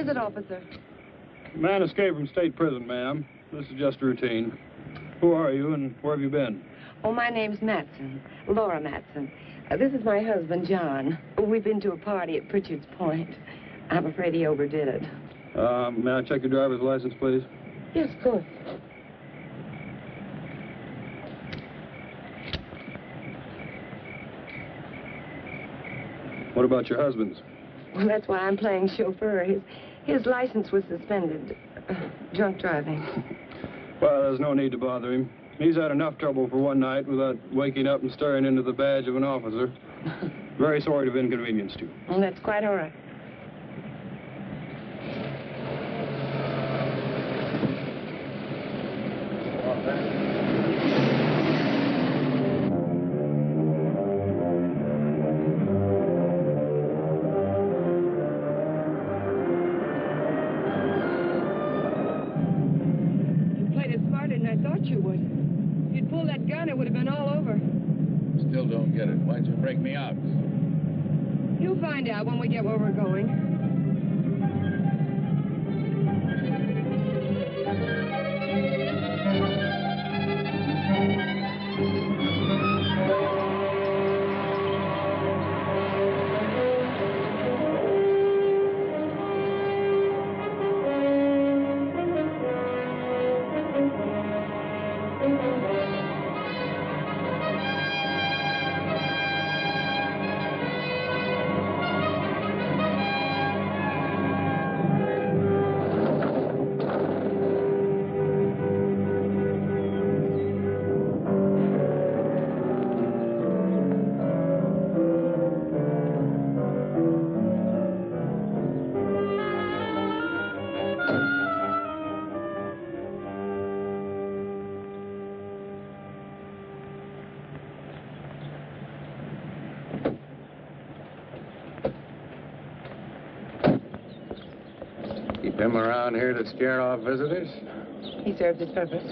is it, officer? Man escaped from state prison, ma'am. This is just routine. Who are you and where have you been? Oh, my name's Matson, Laura Matson. This is my husband, John. We've been to a party at Pritchard's Point. I'm afraid he overdid it. May I check your driver's license, please? Yes, of course. What about your husband's? Well, that's why I'm playing chauffeur. His license was suspended. Drunk driving. Well, there's no need to bother him. He's had enough trouble for one night without waking up and staring into the badge of an officer. Very sorry to have inconvenienced you. Well, that's quite all right. Still don't get it. Why'd you break me out? You'll find out when we get where we're going. Him around here to scare off visitors? He served his purpose.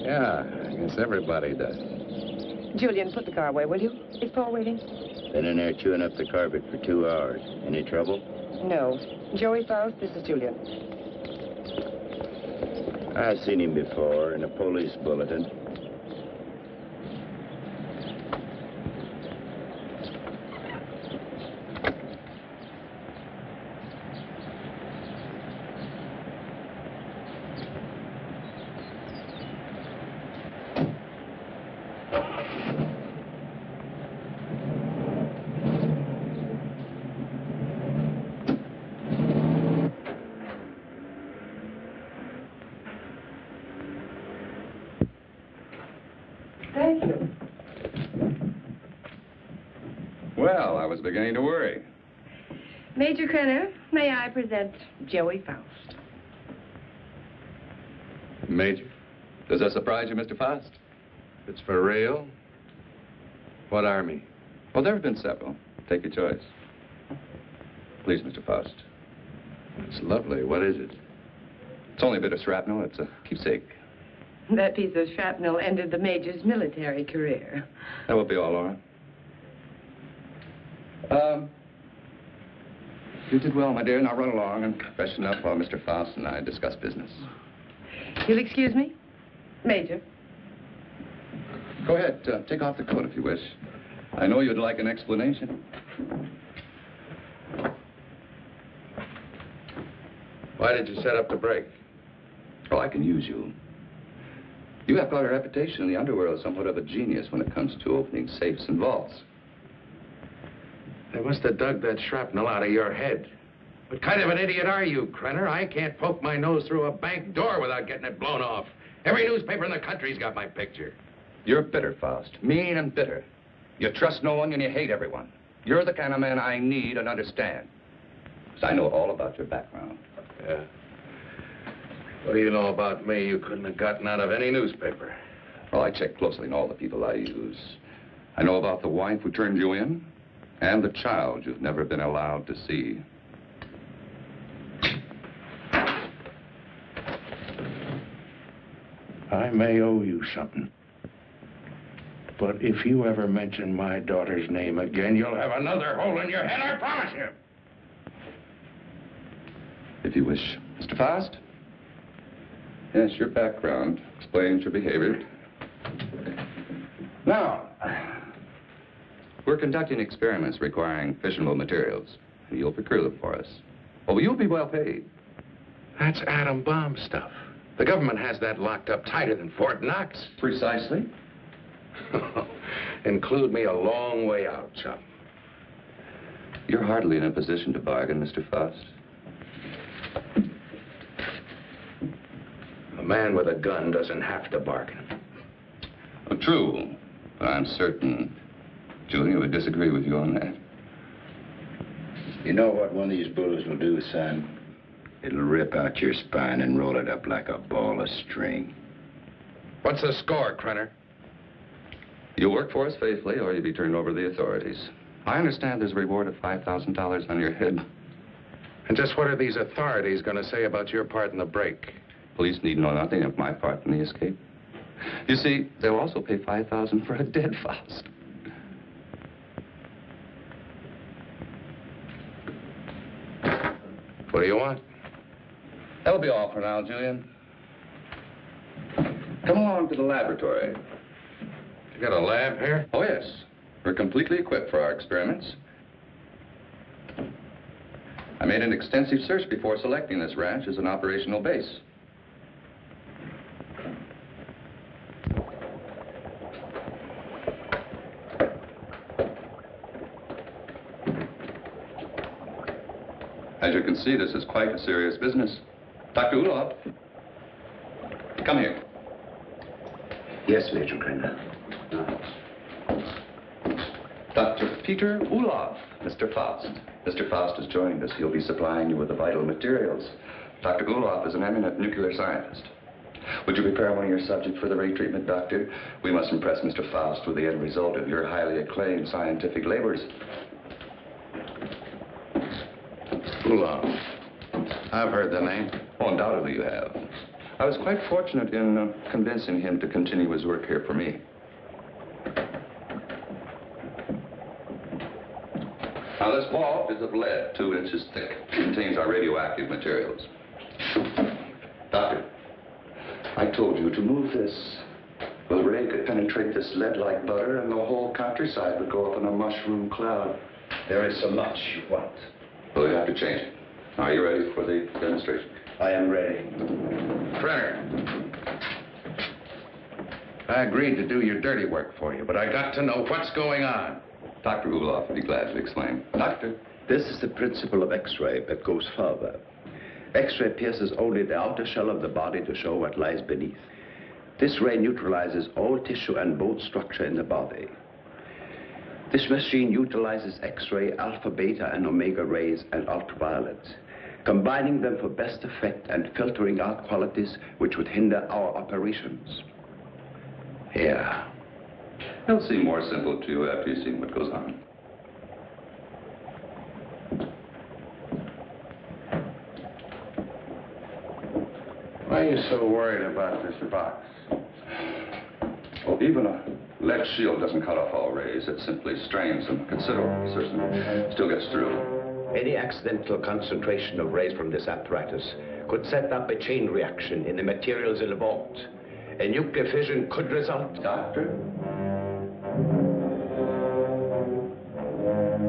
Yeah, I guess everybody does. Julian, put the car away, will you? Is Paul waiting? Been in there chewing up the carpet for 2 hours. Any trouble? No. Joey Faust, this is Julian. I've seen him before in a police bulletin. Thank you. Well, I was beginning to worry. Major Krenner, may I present Joey Faust? Major? Does that surprise you, Mr. Faust? It's for real? What army? Well, there have been several. Take your choice. Please, Mr. Faust. It's lovely. What is it? It's only a bit of shrapnel. It's a keepsake. That piece of shrapnel ended the Major's military career. That will be all, Laura. You did well, my dear. Now run along and freshen up while Mr. Faust and I discuss business. You'll excuse me? Major. Go ahead. Take off the coat if you wish. I know you'd like an explanation. Why did you set up the break? Oh, I can use you. You have quite a reputation in the underworld as somewhat of a genius when it comes to opening safes and vaults. They must have dug that shrapnel out of your head. What kind of an idiot are you, Krenner? I can't poke my nose through a bank door without getting it blown off. Every newspaper in the country's got my picture. You're bitter, Faust. Mean and bitter. You trust no one and you hate everyone. You're the kind of man I need and understand. Because I know all about your background. Yeah. What do you know about me you couldn't have gotten out of any newspaper? Well, I check closely on all the people I use. I know about the wife who turned you in and the child you've never been allowed to see. I may owe you something. But if you ever mention my daughter's name again, you'll have another hole in your head, I promise you. if you wish. Mr. Faust? Yes, your background explains your behavior. Now, we're conducting experiments requiring fissionable materials. You'll procure them for us. Oh, you'll be well paid. That's atom bomb stuff. The government has that locked up tighter than Fort Knox. Precisely. Include me a long way out, chum. You're hardly in a position to bargain, Mr. Faust. A man with a gun doesn't have to bargain. Oh, true. But I'm certain Julia would disagree with you on that. You know what one of these bullets will do, son? It'll rip out your spine and roll it up like a ball of string. What's the score, Krenner? You'll work for us faithfully, or you'll be turned over to the authorities. I understand there's a reward of $5,000 on your head. And just what are these authorities going to say about your part in the break? Police need know nothing of my part in the escape. You see, they'll also pay $5,000 for a dead Faust. What do you want? That'll be all for now, Julian. Come along to the laboratory. You got a lab here? Oh, yes. We're completely equipped for our experiments. I made an extensive search before selecting this ranch as an operational base. As you can see, this is quite a serious business. Dr. Ulof, come here. Yes, Major Krenner. Dr. Peter Ulof, Mr. Faust. Mr. Faust has joined us. He'll be supplying you with the vital materials. Dr. Ulof is an eminent nuclear scientist. Would you prepare one of your subjects for the ray treatment, Doctor? We must impress Mr. Faust with the end result of your highly acclaimed scientific labors. Ulof. I've heard the name. Oh, undoubtedly you have. I was quite fortunate in convincing him to continue his work here for me. Now, this ball is of lead, 2 inches thick. It contains our radioactive materials. Doctor, I told you to move this. Well, the ray could penetrate this lead like butter, and the whole countryside would go up in a mushroom cloud. There is so much you want. Well, we have to change it. Are you ready for the demonstration? I am ready. Krenner. I agreed to do your dirty work for you, but I got to know what's going on. Dr. Ulof would be glad to explain. Doctor? This is the principle of X-ray, but goes further. X-ray pierces only the outer shell of the body to show what lies beneath. This ray neutralizes all tissue and bone structure in the body. This machine utilizes X-ray, alpha, beta, and omega rays, and ultraviolet, combining them for best effect and filtering out qualities which would hinder our operations. Yeah. It'll seem more simple to you after you've seen what goes on. Why are you so worried about this box? Well, even a lead shield doesn't cut off all rays. It simply strains them considerably. Still gets through. Any accidental concentration of rays from this apparatus could set up a chain reaction in the materials involved. A nuclear fission could result. Doctor?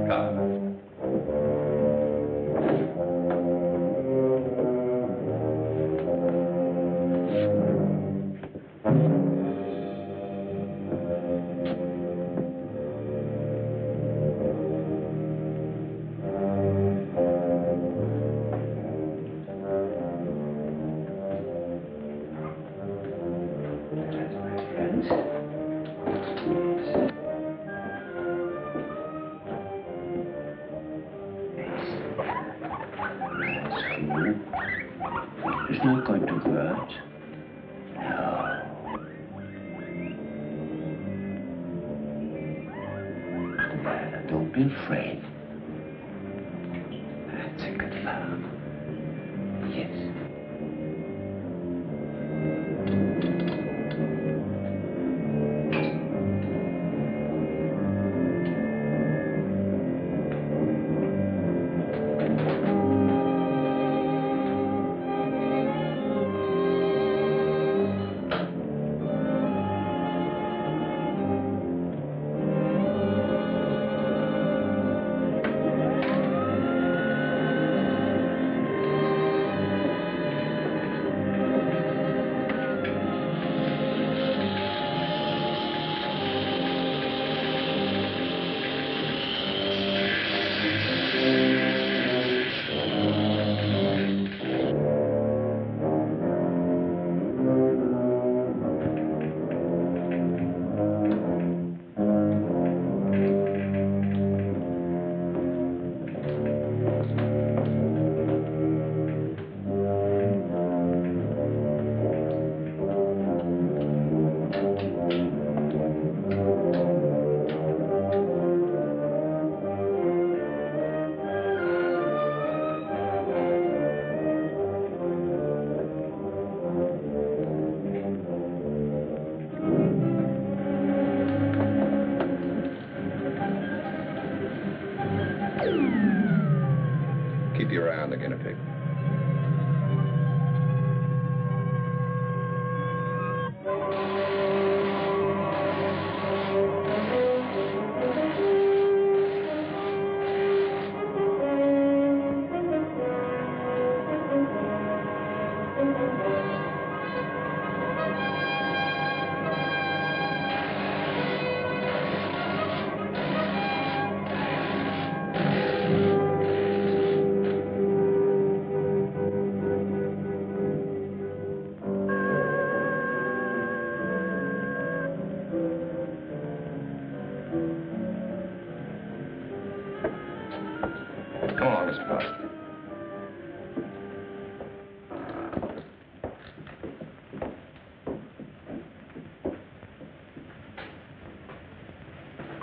Come. It's not going to hurt. No. Don't be afraid. That's a good fellow. Yes.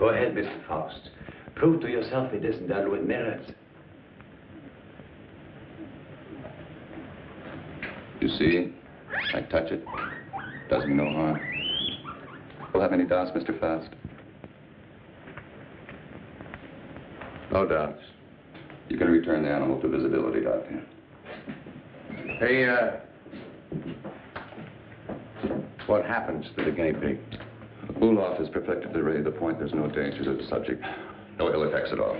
Go ahead, Mr. Faust. Prove to yourself it isn't done with mirrors. You see? I touch it. Does me no harm. We'll have any doubts, Mr. Faust? No doubts. You can return the animal to visibility, Doctor. Hey, what happens to the guinea pig? Ulof has perfected the ray to the point there's no danger to the subject. No ill effects at all.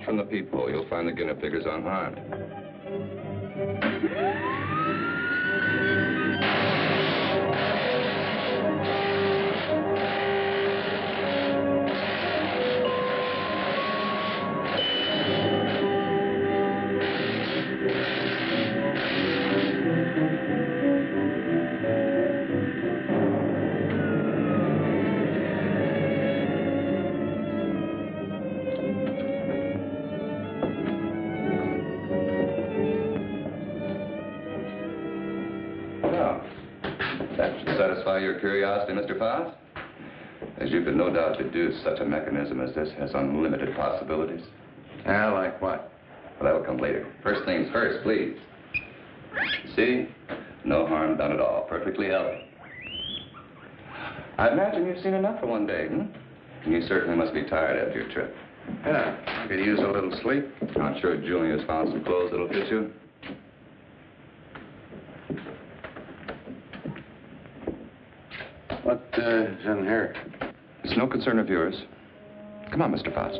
From the peephole, you'll find the guinea pig is unharmed. Satisfy your curiosity, Mr. Faust? As you could no doubt deduce, such a mechanism as this has unlimited possibilities. Yeah, like what? Well, that'll come later. First things first, please. See? No harm done at all. Perfectly healthy. I imagine you've seen enough for one day, And you certainly must be tired after your trip. Yeah, I could use a little sleep. I'm sure Julia's found some clothes that'll fit you. What is in here? It's no concern of yours. Come on, Mr. Faust.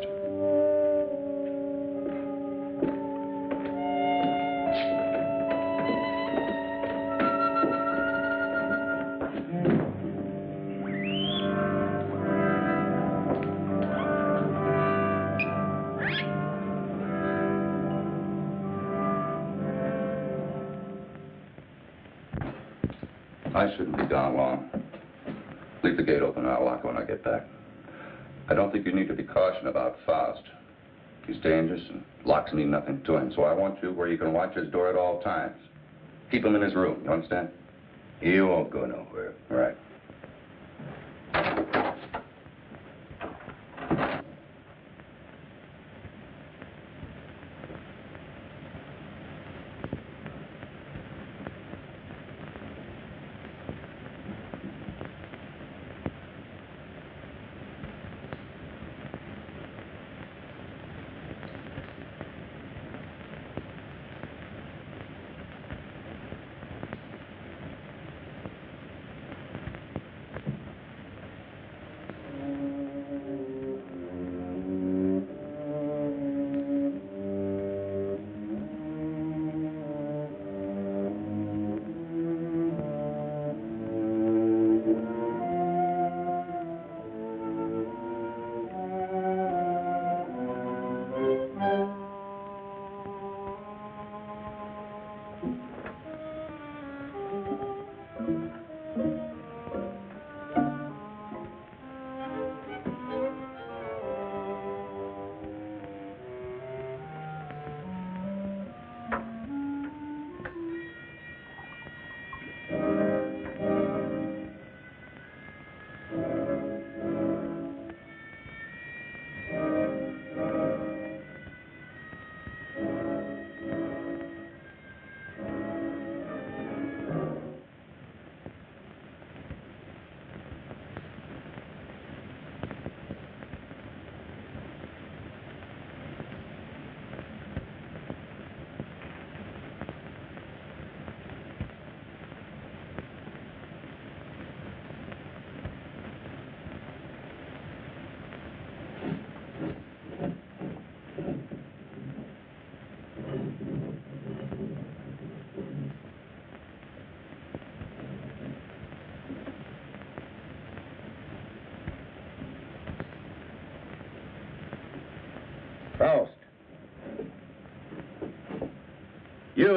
I shouldn't be gone long. Leave the gate open and I'll lock it when I get back. I don't think you need to be cautioned about Faust. He's dangerous and locks mean nothing to him, so I want you where you can watch his door at all times. Keep him in his room, you understand? He won't go nowhere. All right.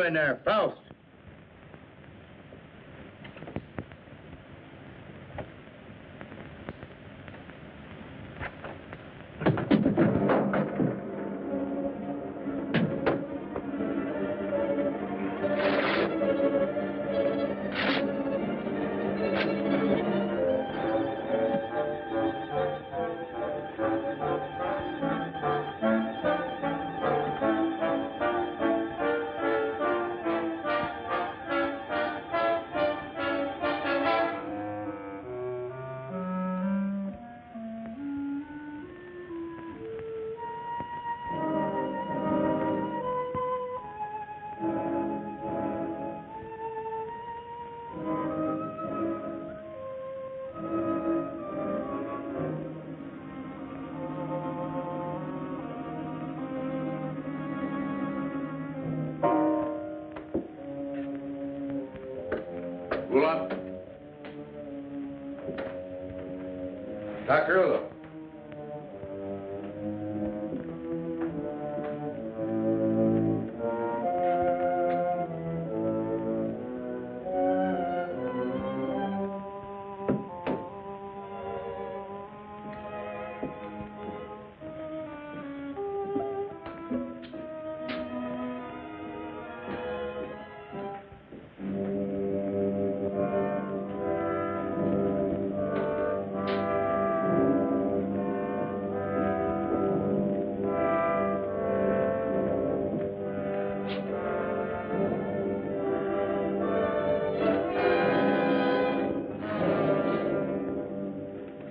doing there, Faust? Ulof. Dr. Ulof.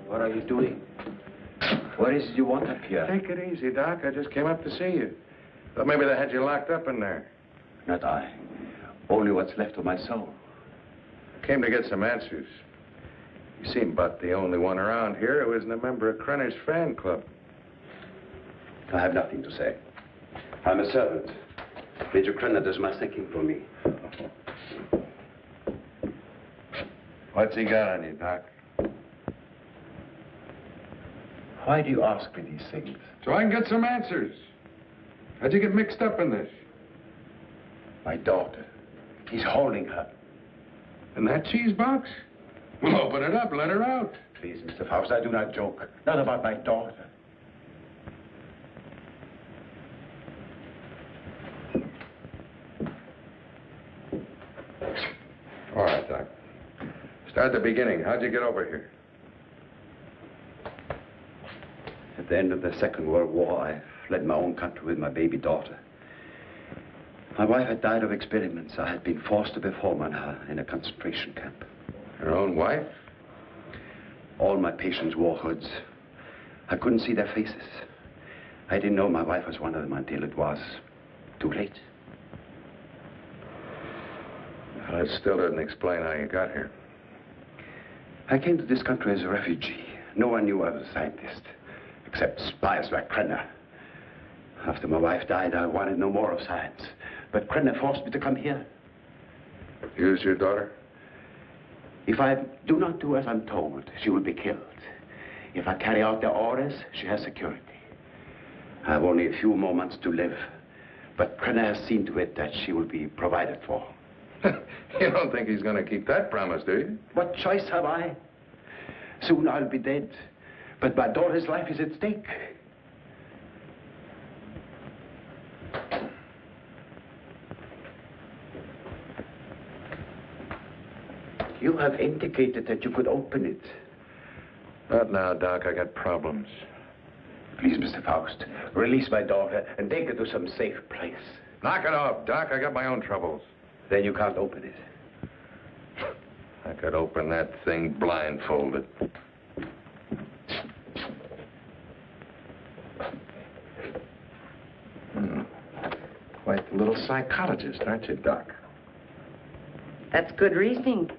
What are you doing? What is it you want up here? Take it easy, Doc. I just came up to see you. Thought maybe they had you locked up in there. Not I. Only what's left of my soul. Came to get some answers. You seem about the only one around here who isn't a member of Krenner's fan club. I have nothing to say. I'm a servant. Major Krenner does my thinking for me. What's he got on you, Doc? Why do you ask me these things? So I can get some answers. How'd you get mixed up in this? My daughter. He's holding her. In that cheese box? Well, open it up. Let her out. Please, Mr. Faust, I do not joke. Not about my daughter. All right, Doc. Start at the beginning. How'd you get over here? At the end of the Second World War, I fled my own country with my baby daughter. My wife had died of experiments. I had been forced to perform on her in a concentration camp. Your own wife? All my patients wore hoods. I couldn't see their faces. I didn't know my wife was one of them until it was too late. Well, it still doesn't explain how you got here. I came to this country as a refugee. No one knew I was a scientist, except spies like Krenner. After my wife died, I wanted no more of science. But Krenner forced me to come here. Use your daughter? If I do not do as I'm told, she will be killed. If I carry out their orders, she has security. I have only a few more months to live. But Krenner has seen to it that she will be provided for. You don't think he's going to keep that promise, do you? What choice have I? Soon I'll be dead. But my daughter's life is at stake. You have indicated that you could open it. Not now, Doc. I got problems. Please, Mr. Faust, release my daughter and take her to some safe place. Knock it off, Doc. I got my own troubles. Then you can't open it. I could open that thing blindfolded. Quite the little psychologist, aren't you, Doc? That's good reasoning.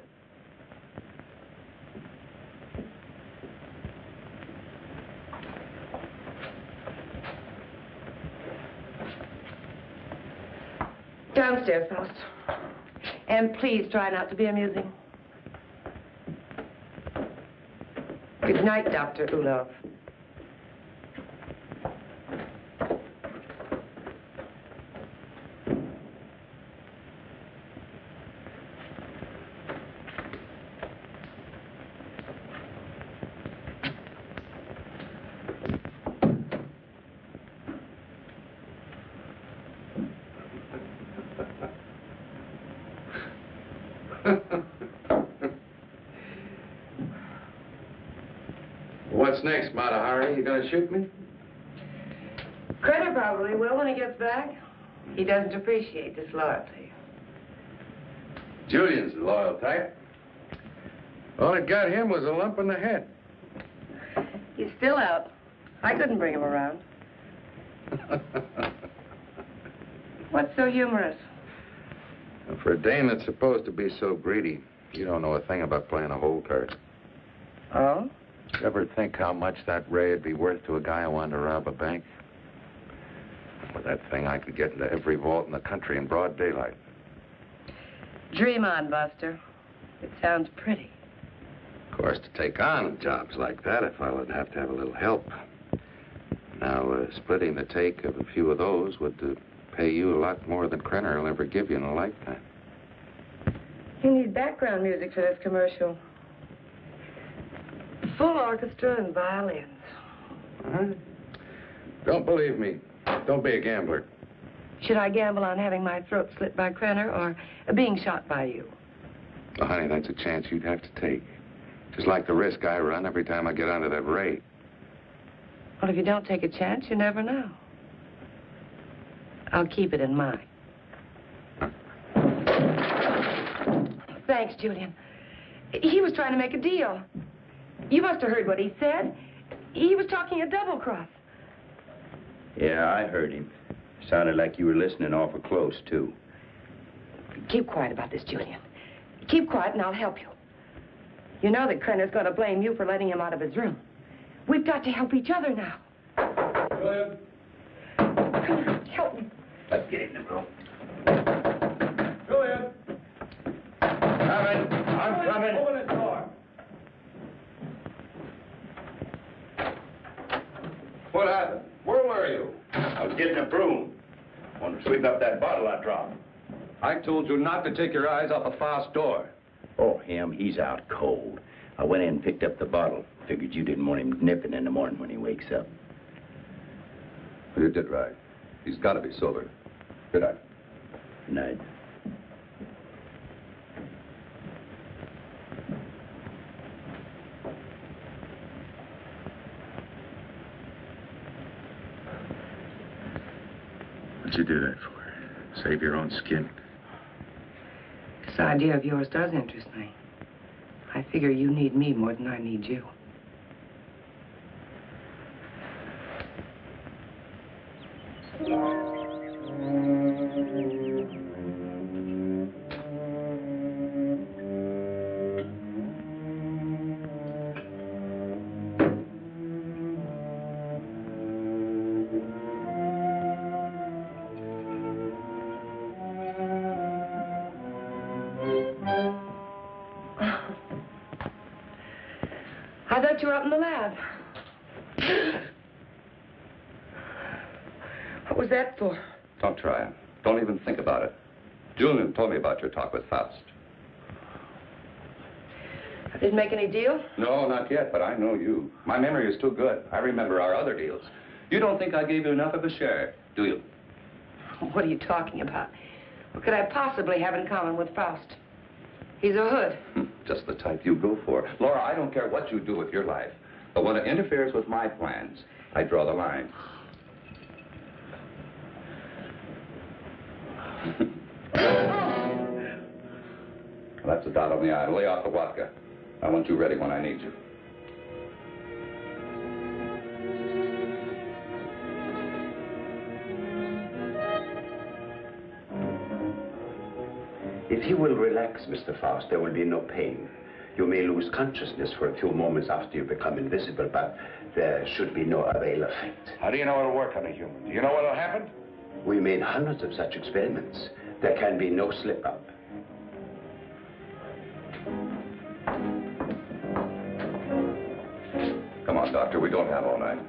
Downstairs, Faust. And please try not to be amusing. Good night, Dr. Ulof. What's next, Mata Hari? You gonna shoot me? Krenner probably will when he gets back. He doesn't appreciate disloyalty. Julian's a loyal type. All it got him was a lump in the head. He's still out. I couldn't bring him around. What's so humorous? For a dame that's supposed to be so greedy, you don't know a thing about playing a hole card. Oh? You ever think how much that ray would be worth to a guy who wanted to rob a bank? With that thing, I could get into every vault in the country in broad daylight. Dream on, Buster. It sounds pretty. Of course, to take on jobs like that, a fellow would have to have a little help. Now, splitting the take of a few of those would pay you a lot more than Krenner will ever give you in a lifetime. You need background music for this commercial. Full orchestra and violins. Huh? Don't believe me. Don't be a gambler. Should I gamble on having my throat slit by Krenner or being shot by you? Well, honey, that's a chance you'd have to take. Just like the risk I run every time I get onto that ray. Well, if you don't take a chance, you never know. I'll keep it in mind. Thanks, Julian. He was trying to make a deal. You must have heard what he said. He was talking a double cross. Yeah, I heard him. Sounded like you were listening awful close, too. Keep quiet about this, Julian. Keep quiet and I'll help you. You know that Krenner's going to blame you for letting him out of his room. We've got to help each other now. Julian. Krenner, help me. Let's get in the room. Julian. Coming. I'm coming. Open this door. What happened? Where were you? I was getting a broom. Want to sweep up that bottle I dropped. I told you not to take your eyes off a Faust door. Oh, him, he's out cold. I went in and picked up the bottle. Figured you didn't want him nipping in the morning when he wakes up. You did right. He's got to be sober. Good night. Good night. What'd you do that for? Save your own skin? This idea of yours does interest me. I figure you need me more than I need you. I thought you were up in the lab. What was that for? Don't try it. Don't even think about it. Julian told me about your talk with Faust. I didn't make any deal? No, not yet, but I know you. My memory is too good. I remember our other deals. You don't think I gave you enough of a share, do you? What are you talking about? What could I possibly have in common with Faust? He's a hood. Just the type you go for. Laura, I don't care what you do with your life, but when it interferes with my plans, I draw the line. That's a dot on the I. Lay off the vodka. I want you ready when I need you. If you will relax, Mr. Faust, there will be no pain. You may lose consciousness for a few moments after you become invisible, but there should be no other ill effect. How do you know it'll work on a human? Do you know what'll happen? We made hundreds of such experiments. There can be no slip-up. Come on, Doctor, we don't have all night.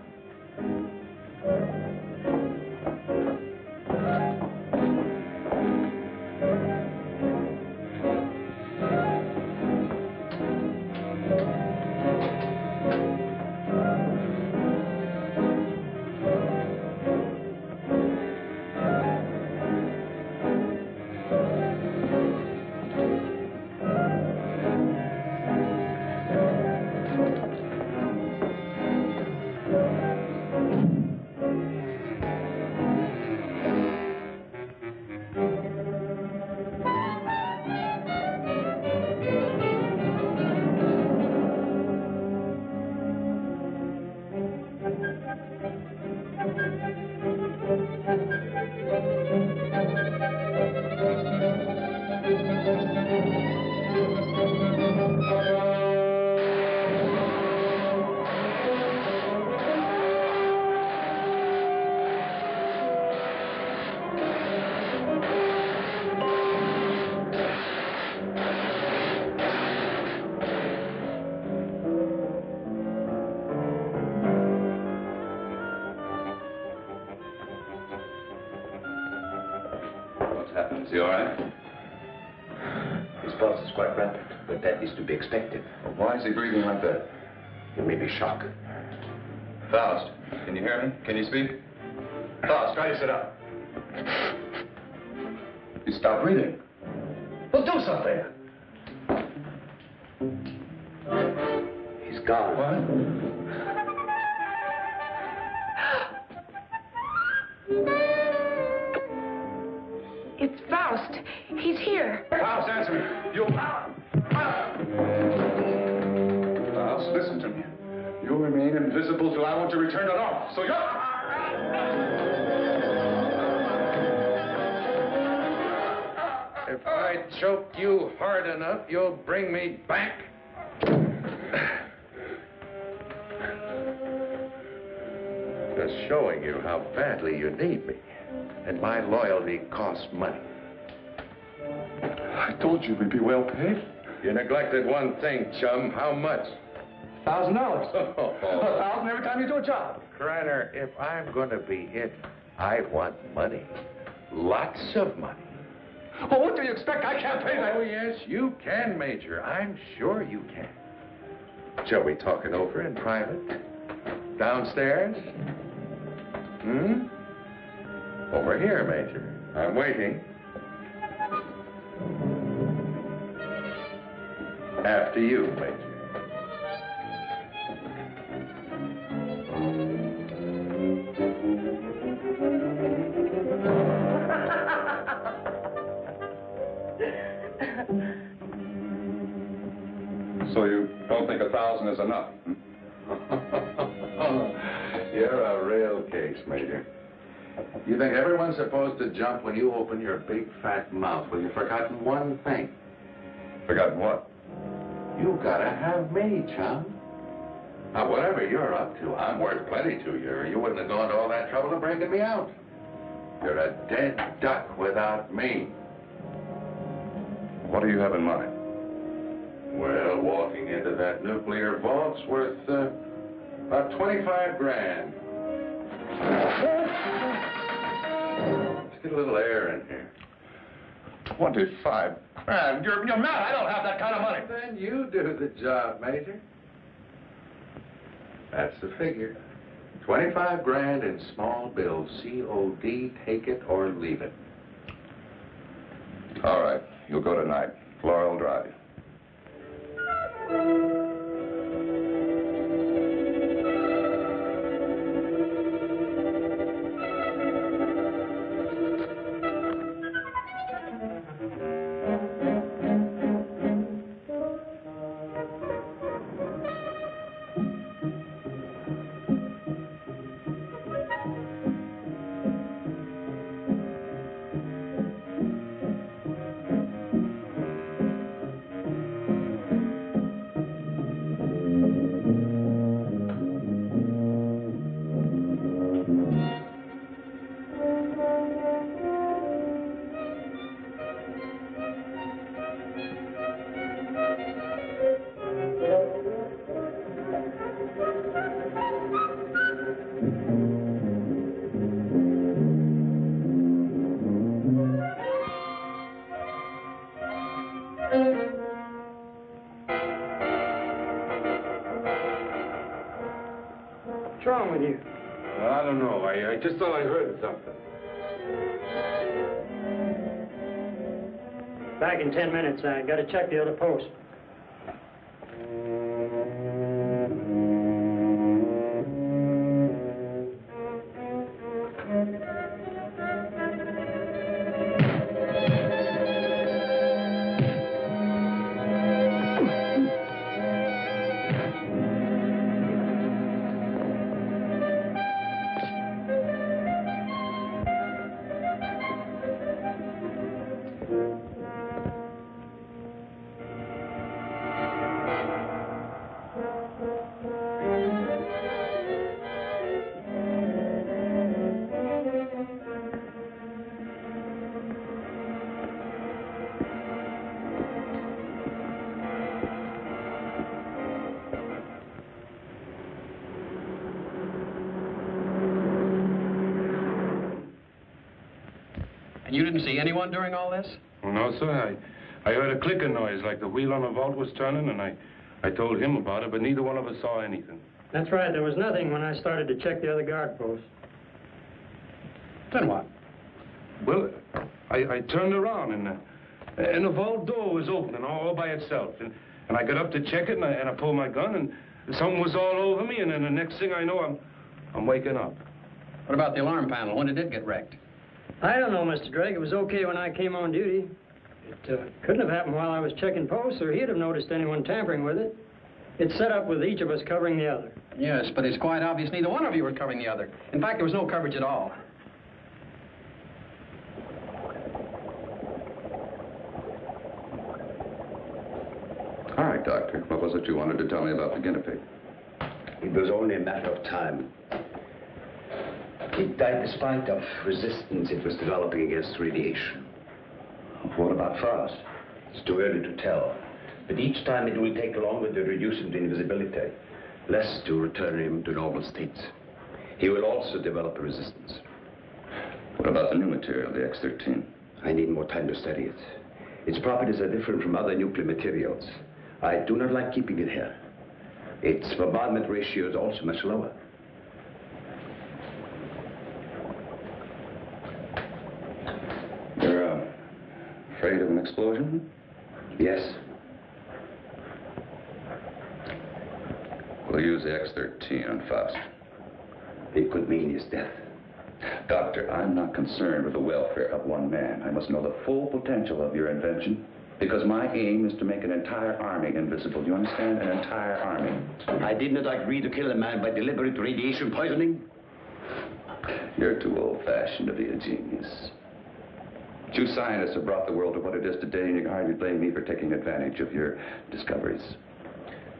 he all right? His pulse is quite rapid, but that is to be expected. Well, why is he breathing like that? It may be shock. Faust, can you hear me? Can you speak? Faust, try to sit up. He stopped breathing. Well, do something. He's gone. What? It's Faust. He's here. Faust, answer me. You... Faust, listen to me. You'll remain invisible till I want to return to normal. So you're... If I choke you hard enough, you'll bring me back. Just showing you how badly you need me. And my loyalty costs money. I told you we'd be well paid. You neglected one thing, chum. How much? $1,000. $1,000 every time you do a job. Krenner, if I'm going to be it, I want money. Lots of money. Well, what do you expect? I can't pay that. Oh, yes, you can, Major. I'm sure you can. Joey talking over in private? Downstairs? Hmm? Over here, Major. I'm waiting. After you, Major. So you don't think 1,000 is enough? You're a real case, Major. You think everyone's supposed to jump when you open your big fat mouth? Well, you've forgotten one thing. Forgotten what? You gotta have me, chum. Now, whatever you're up to, I'm worth plenty to you, or you wouldn't have gone to all that trouble of breaking me out. You're a dead duck without me. What do you have in mind? Well, walking into that nuclear vault's worth about 25 grand. Let's get a little air in here. 25 grand? You're mad. I don't have that kind of money. Then you do the job, Major. That's the figure. 25 grand in small bills. COD, take it or leave it. All right. You'll go tonight. Laura will drive you. What's wrong with you? I don't know. I just thought I heard something. Back in 10 minutes. I got to check the other post. You didn't see anyone during all this? No, sir. I heard a clicking noise like the wheel on the vault was turning, and I told him about it, but neither one of us saw anything. That's right. There was nothing when I started to check the other guard posts. Then what? Well, I turned around, and the vault door was opening all by itself. And I got up to check it, and I pulled my gun, and something was all over me, and then the next thing I know, I'm waking up. What about the alarm panel? When did it get wrecked? I don't know, Mr. Drake. It was okay when I came on duty. It couldn't have happened while I was checking posts, or he'd have noticed anyone tampering with it. It's set up with each of us covering the other. Yes, but it's quite obvious neither one of you was covering the other. In fact, there was no coverage at all. All right, Doctor. What was it you wanted to tell me about the guinea pig? It was only a matter of time. It died despite of resistance it was developing against radiation. What about Faust? It's too early to tell. But each time it will take longer to reduce him to invisibility, less to return him to normal states. He will also develop a resistance. What about the new material, the X-13? I need more time to study it. Its properties are different from other nuclear materials. I do not like keeping it here. Its bombardment ratio is also much lower. You're afraid of an explosion? Yes. We'll use the X-13 on Faust. It could mean his death. Doctor, I'm not concerned with the welfare of one man. I must know the full potential of your invention, because my aim is to make an entire army invisible. Do you understand? An entire army. I did not agree to kill a man by deliberate radiation poisoning. You're too old-fashioned to be a genius. You scientists have brought the world to what it is today, and you can hardly blame me for taking advantage of your discoveries.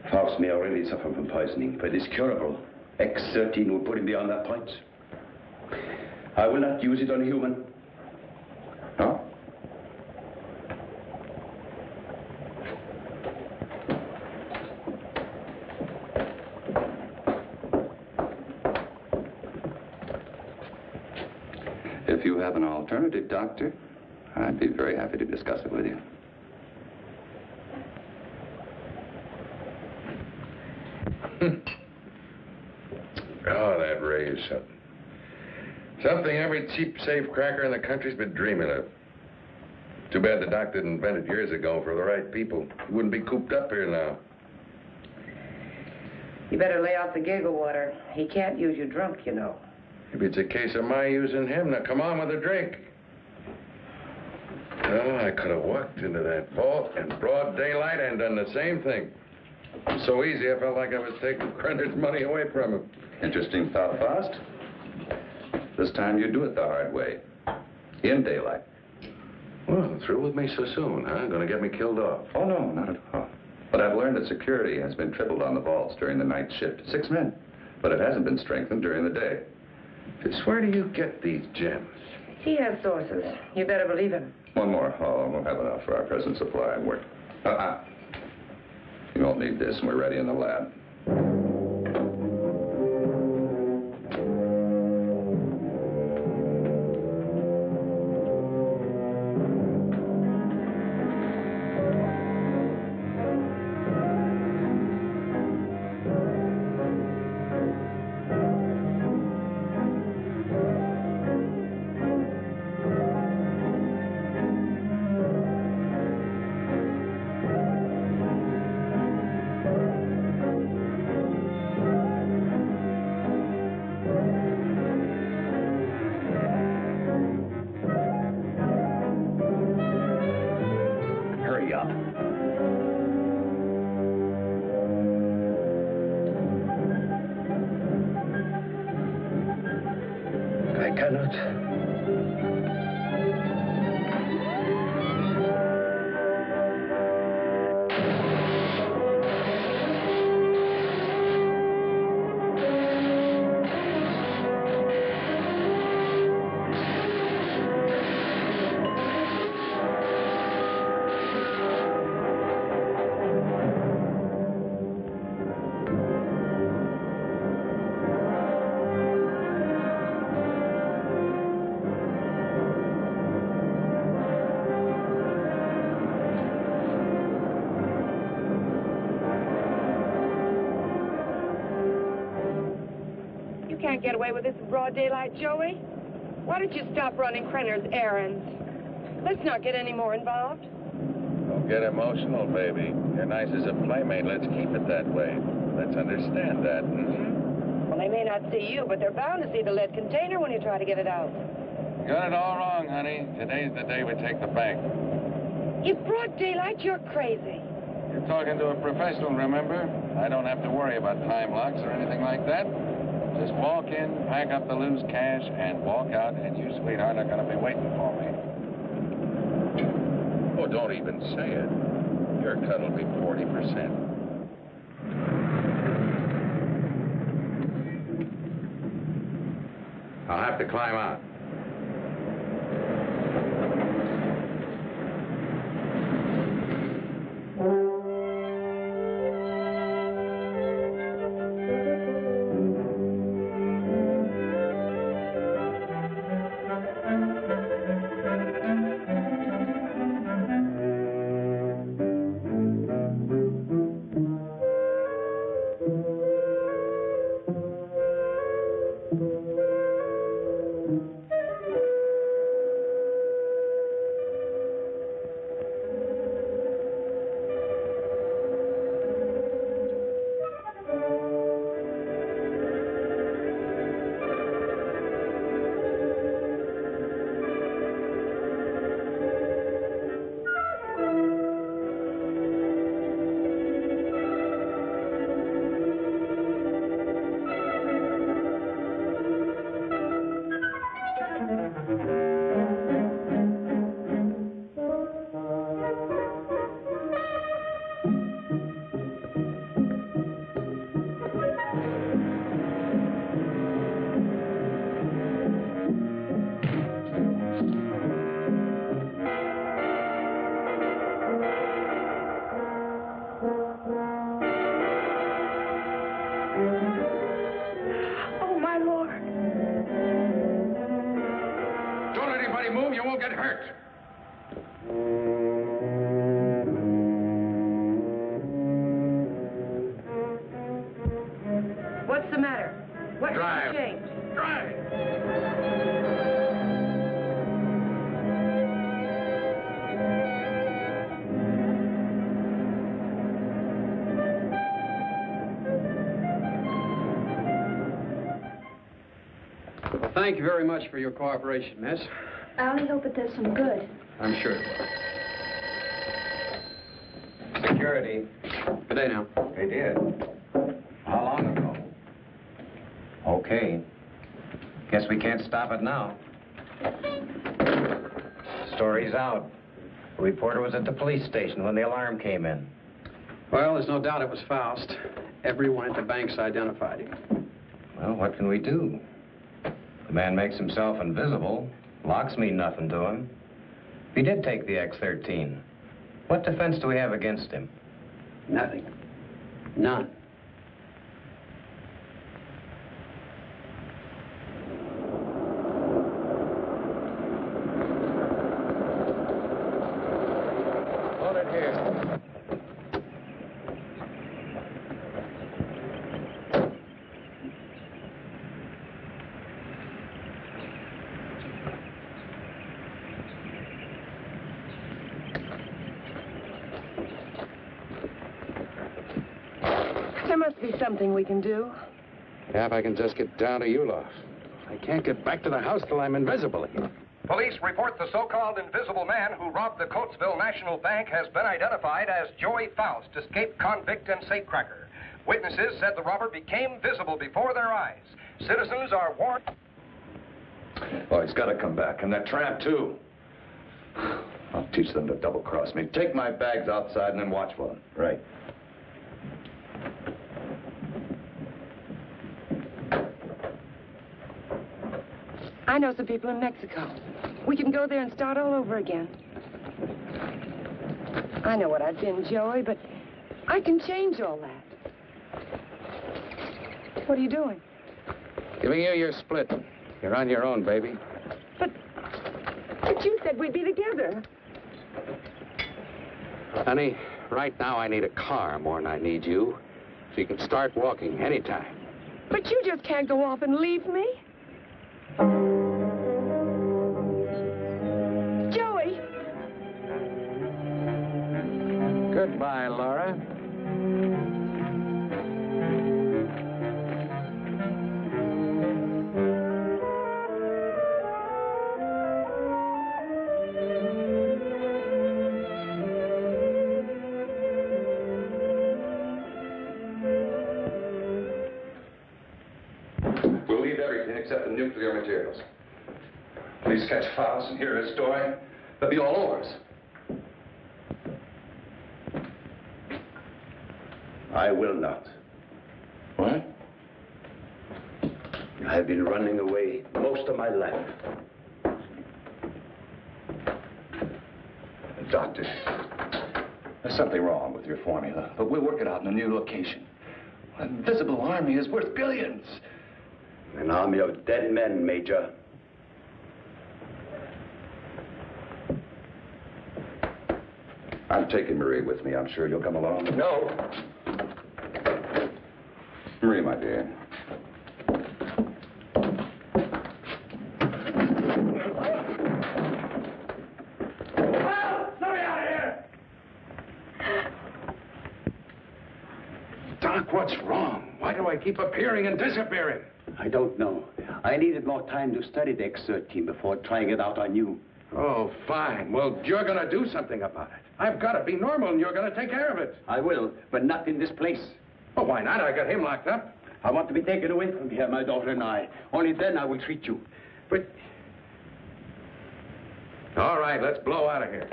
Faust may already suffer from poisoning, but it's curable. X-13 will put him beyond that point. I will not use it on a human. No? If you have an alternative, Doctor, I'd be very happy to discuss it with you. Oh, that raise something. Something every cheap safecracker in the country's been dreaming of. Too bad the doc didn't invent it years ago for the right people. He wouldn't be cooped up here now. You better lay off the giggle water. He can't use you drunk, you know. Maybe it's a case of my using him. Now, come on with a drink. Oh, I could have walked into that vault in broad daylight and done the same thing. It was so easy, I felt like I was taking Krenner's money away from him. Interesting thought, Faust. This time you do it the hard way. In daylight. Well, through with me so soon, huh? Gonna get me killed off? Oh, no, not at all. But I've learned that security has been tripled on the vaults during the night shift. 6 men. But it hasn't been strengthened during the day. Just where do you get these gems? He has sources. You better believe him. One more haul, and we'll have enough for our present supply and work. You won't need this, and we're ready in the lab. You can't get away with this in broad daylight, Joey. Why don't you stop running Krenner's errands? Let's not get any more involved. Don't get emotional, baby. You're nice as a playmate. Let's keep it that way. Let's understand that, hmm? Well, they may not see you, but they're bound to see the lead container when you try to get it out. You got it all wrong, honey. Today's the day we take the bank. In broad daylight, you're crazy. You're talking to a professional, remember? I don't have to worry about time locks or anything like that. Just walk in, pack up the loose cash, and walk out, and you, sweetheart, are going to be waiting for me. Oh, don't even say it. Your cut will be 40%. I'll have to climb out. What's the matter? What Drive. changed? Drive. Well, thank you very much for your cooperation, miss. I only hope it does some good. I'm sure. Security. Good day now. They did. How long ago? Okay. Guess we can't stop it now. Story's out. The reporter was at the police station when the alarm came in. Well, there's no doubt it was Faust. Everyone at the bank's identified him. Well, what can we do? The man makes himself invisible. Locks mean nothing to him. If he did take the X-13, what defense do we have against him? Nothing. None. Hold it here. There must be something we can do. Yeah, if I can just get down to Ulof. I can't get back to the house till I'm invisible again. Police report the so-called invisible man who robbed the Coatesville National Bank has been identified as Joey Faust, escaped convict and safecracker. Witnesses said the robber became visible before their eyes. Citizens are warned. Oh, he's got to come back, and that tramp, too. I'll teach them to double-cross me. Take my bags outside and then watch for them. Right. I know some people in Mexico. We can go there and start all over again. I know what I've been, Joey, but I can change all that. What are you doing? Giving you your split. You're on your own, baby. But you said we'd be together. Honey, right now I need a car more than I need you. So you can start walking anytime. But you just can't go off and leave me. Joey! Goodbye, Laura. We'll leave everything except the nuclear materials. Please catch Faust and hear his story. They'll be all over us. I will not. What? I've been running away most of my life. Doctor, there's something wrong with your formula, but we'll work it out in a new location. An invisible army is worth billions. An army of dead men, Major. I'm taking Marie with me. I'm sure you'll come along. No. Marie, my dear. Let me out of here! Doc, what's wrong? Why do I keep appearing and disappearing? I don't know. I needed more time to study the X-13 before trying it out on you. Oh, fine. Well, you're going to do something about it. I've got to be normal, and you're going to take care of it. I will, but not in this place. Well, why not? I got him locked up. I want to be taken away from here, my daughter and I. Only then I will treat you. But... All right, let's blow out of here.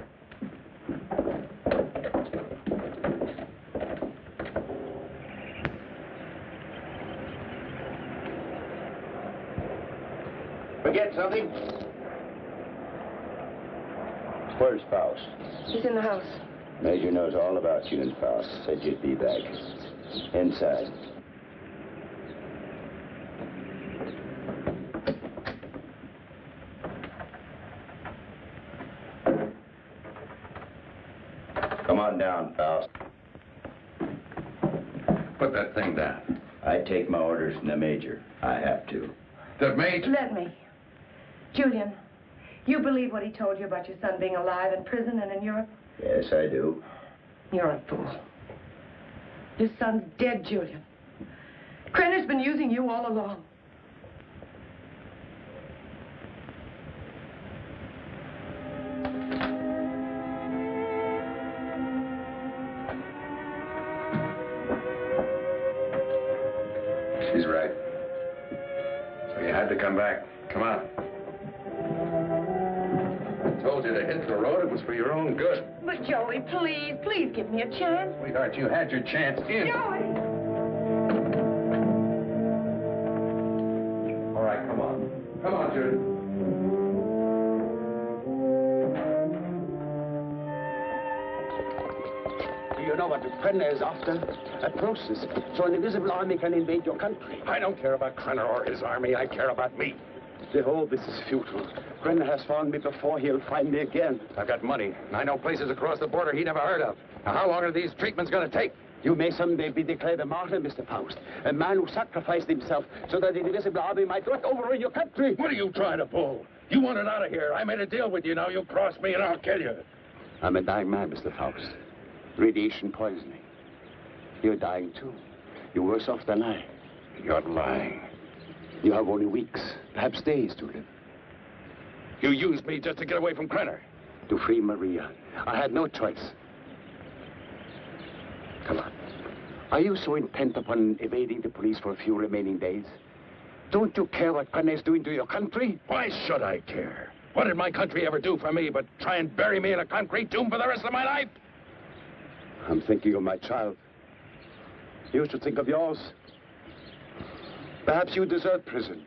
Forget something? Where's Faust? He's in the house. Major knows all about you and Faust. Said you'd be back. Inside. Come on down, Faust. Put that thing down. I take my orders from the Major. I have to. The Major? Let me. Julian, you believe what he told you about your son being alive in prison and in Europe? Yes, I do. You're a fool. Your son's dead, Julian. Krenner's been using you all along. She's right. So you had to come back. Come on. I told you to hit the road. It was for your own good. But Joey, please, please give me a chance. Sweetheart, you had your chance in. Joey! All right, come on. Come on, Judith. Do you know what Krenner is after? A process so an invisible army can invade your country. I don't care about Krenner or his army. I care about me. Behold, this is futile. Krenner has found me before. He'll find me again. I've got money, and I know places across the border he never heard of. Now, how long are these treatments going to take? You may someday be declared a martyr, Mr. Faust. A man who sacrificed himself so that the invisible army might not overrun your country. What are you trying to pull? You want it out of here. I made a deal with you. Now you cross me and I'll kill you. I'm a dying man, Mr. Faust. Radiation poisoning. You're dying, too. You're worse off than I. You're lying. You have only weeks, perhaps days to live. You used me just to get away from Krenner. To free Maria. I had no choice. Come on. Are you so intent upon evading the police for a few remaining days? Don't you care what Krenner is doing to your country? Why should I care? What did my country ever do for me but try and bury me in a concrete tomb for the rest of my life? I'm thinking of my child. You should think of yours. Perhaps you deserve prison.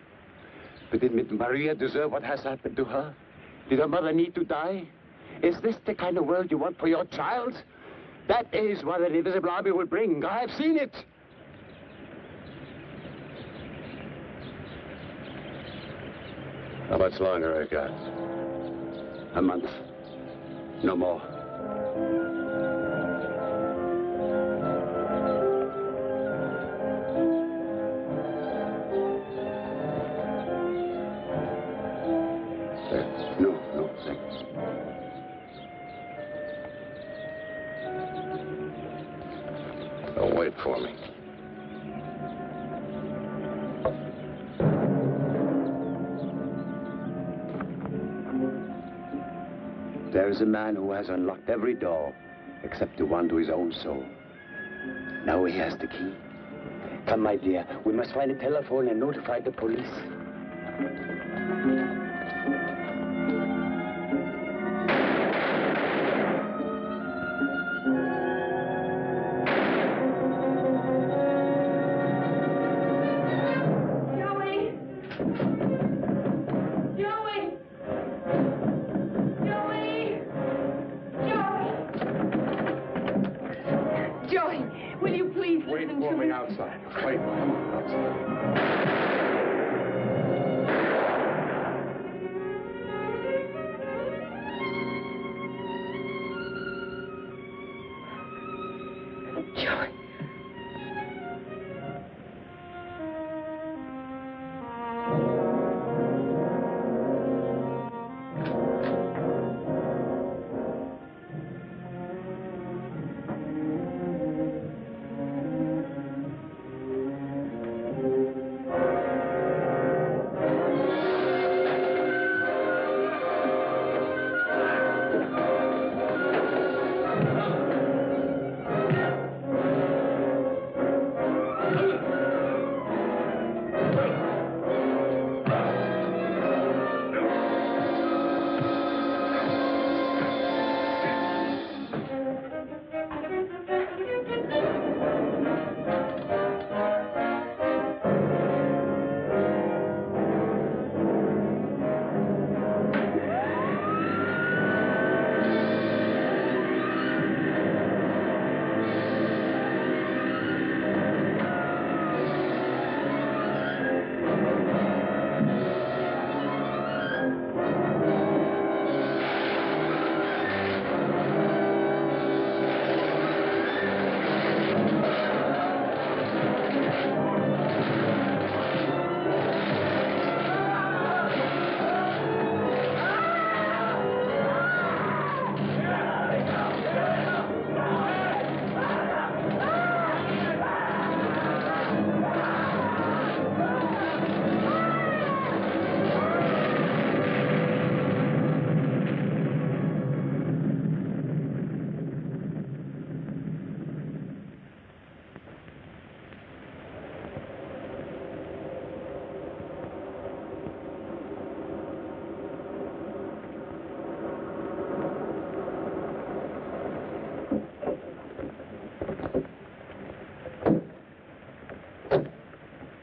But did Maria deserve what has happened to her? Did her mother need to die? Is this the kind of world you want for your child? That is what an invisible army will bring. I have seen it. How much longer I got? A month. No more. There is a man who has unlocked every door except the one to his own soul. Now he has the key. Come, my dear. We must find a telephone and notify the police. Outside. Wait, come on, outside. Joey.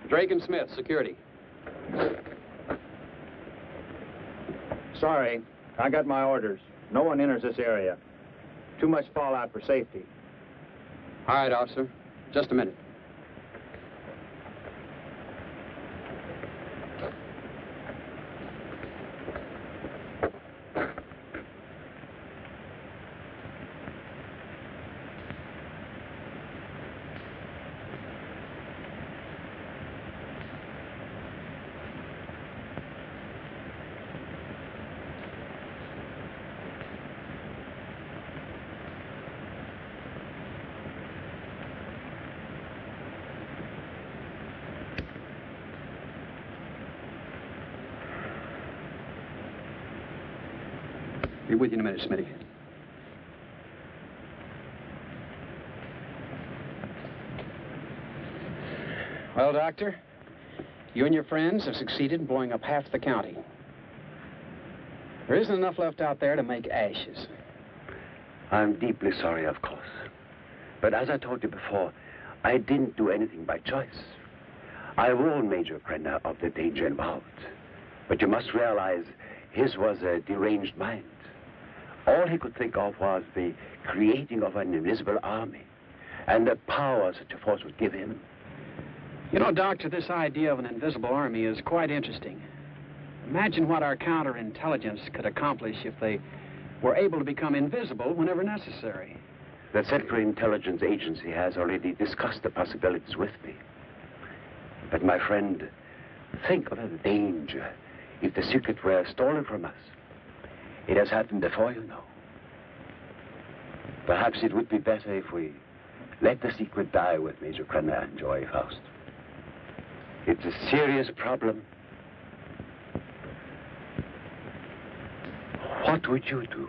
Drake and Smith, security. Sorry, I got my orders. No one enters this area. Too much fallout for safety. All right, officer. Just a minute. Be with you in a minute, Smitty. Well, Doctor, you and your friends have succeeded in blowing up half the county. There isn't enough left out there to make ashes. I'm deeply sorry, of course. But as I told you before, I didn't do anything by choice. I warned Major Krenner of the danger involved. But you must realize his was a deranged mind. All he could think of was the creating of an invisible army and the power such a force would give him. You know, Doctor, this idea of an invisible army is quite interesting. Imagine what our counterintelligence could accomplish if they were able to become invisible whenever necessary. The Central Intelligence Agency has already discussed the possibilities with me. But, my friend, think of the danger if the secret were stolen from us. It has happened before, you know. Perhaps it would be better if we let the secret die with Major Krenner and Joey Faust. It's a serious problem. What would you do?